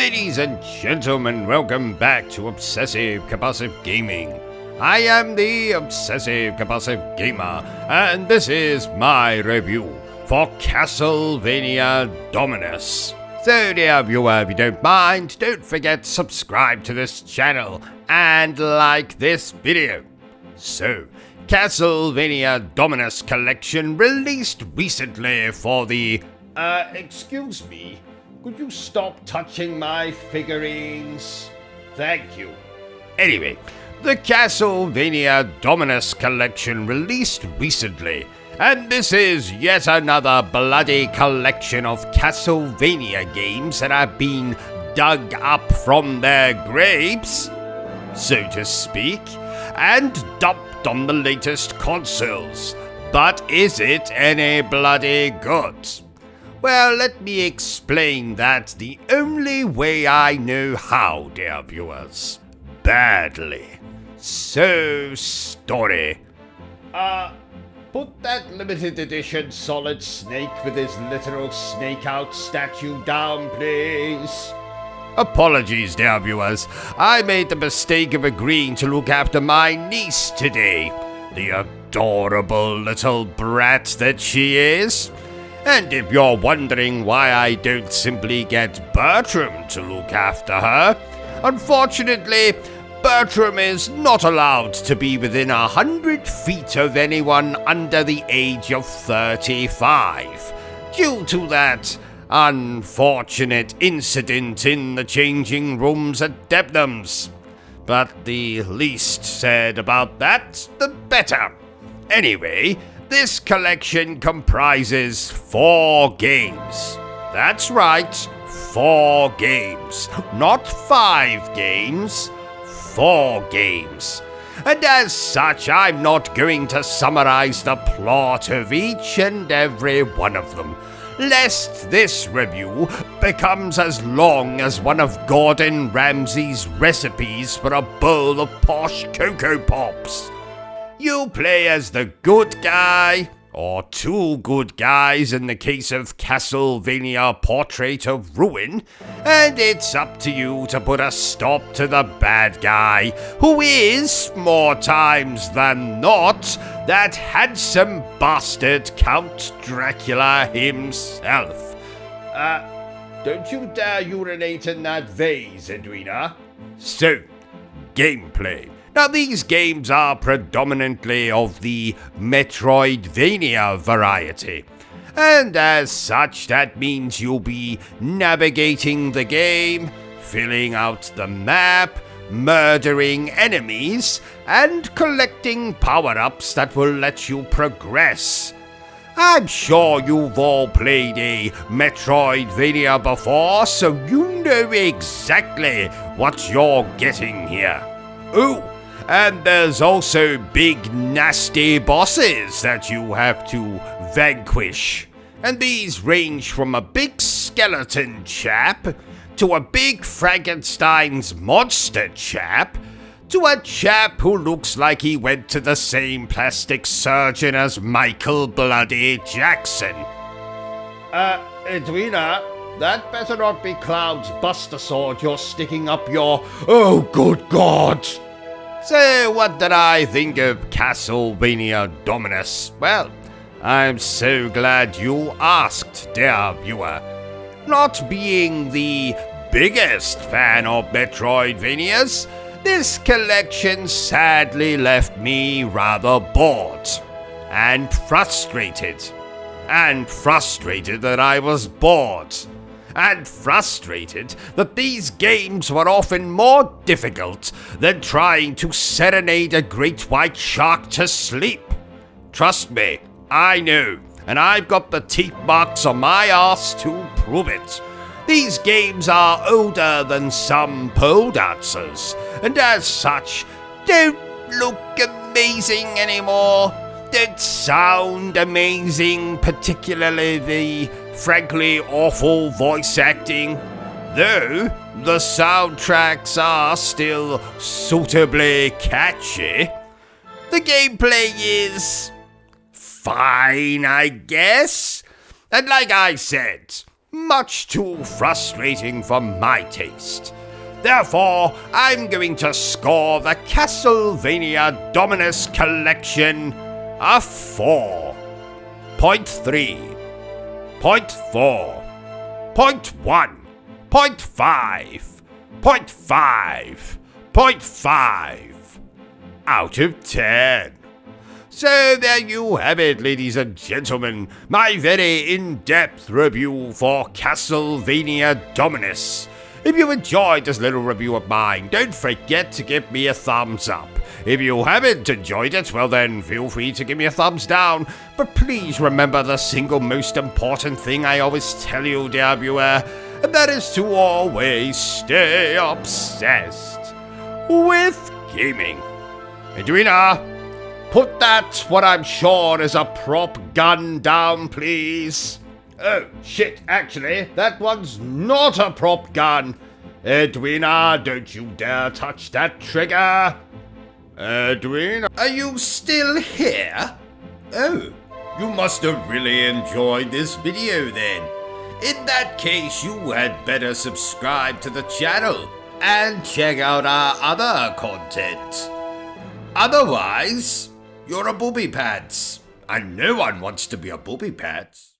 Ladies and gentlemen, welcome back to Obsessive Compulsive Gaming. I am the Obsessive Compulsive Gamer, and this is my review for Castlevania Dominus. So dear viewer, if you don't mind, don't forget to subscribe to this channel and like this video. So, Castlevania Dominus Collection released recently for the... excuse me? Could you stop touching my figurines? Thank you. Anyway, the Castlevania Dominus Collection released recently, and this is yet another bloody collection of Castlevania games that have been dug up from their graves, so to speak, and dumped on the latest consoles. But is it any bloody good? Well, let me explain that the only way I know how, dear viewers. Badly. So, story. Put that limited edition Solid Snake with his literal snake out statue down, please. Apologies, dear viewers. I made the mistake of agreeing to look after my niece today. The adorable little brat that she is. And if you're wondering why I don't simply get Bertrum to look after her, unfortunately, Bertrum is not allowed to be within 100 feet of anyone under the age of 35, due to that unfortunate incident in the changing rooms at Debnam's. But the least said about that, the better. Anyway, this collection comprises 4 games. That's right, 4 games. Not 5 games, 4 games. And as such, I'm not going to summarize the plot of each and every one of them, lest this review becomes as long as one of Gordon Ramsay's recipes for a bowl of posh Cocoa Pops. You play as the good guy, or 2 good guys in the case of Castlevania Portrait of Ruin, and it's up to you to put a stop to the bad guy, who is, more times than not, that handsome bastard Count Dracula himself. Don't you dare urinate in that vase, Edwina. So, gameplay. Now, these games are predominantly of the Metroidvania variety, and as such, that means you'll be navigating the game, filling out the map, murdering enemies, and collecting power-ups that will let you progress. I'm sure you've all played a Metroidvania before, so you know exactly what you're getting here. Ooh! And there's also big nasty bosses that you have to vanquish. And these range from a big skeleton chap, to a big Frankenstein's monster chap, to a chap who looks like he went to the same plastic surgeon as Michael Bloody Jackson. Edwina, that better not be Cloud's Buster Sword you're sticking up your... Oh, good God! So, what did I think of Castlevania Dominus? Well, I'm so glad you asked, dear viewer. Not being the biggest fan of Metroidvanias, this collection sadly left me rather bored and frustrated. And frustrated that I was bored. And frustrated that these games were often more difficult than trying to serenade a great white shark to sleep. Trust me, I know, and I've got the teeth marks on my arse to prove it. These games are older than some pole dancers, and as such, don't look amazing anymore. Don't sound amazing, particularly the frankly awful voice acting, though the soundtracks are still suitably catchy. The gameplay is fine, I guess, and like I said, much too frustrating for my taste. Therefore, I'm going to score the Castlevania Dominus Collection a 4. Point 3. Point 4. Point 1. Point 5. Point 5. Point 5. Out of 10. So there you have it, ladies and gentlemen, my very in-depth review for Castlevania Dominus. If you enjoyed this little review of mine, don't forget to give me a thumbs up. If you haven't enjoyed it, well then, feel free to give me a thumbs down. But please remember the single most important thing I always tell you, dear viewer, and that is to always stay obsessed with gaming. Edwina, put that, what I'm sure is a prop gun, down, please. Oh, shit, actually, that one's not a prop gun. Edwina, don't you dare touch that trigger. Edwina, are you still here? Oh, you must have really enjoyed this video then. In that case, you had better subscribe to the channel and check out our other content. Otherwise, you're a booby pants, and no one wants to be a booby pants.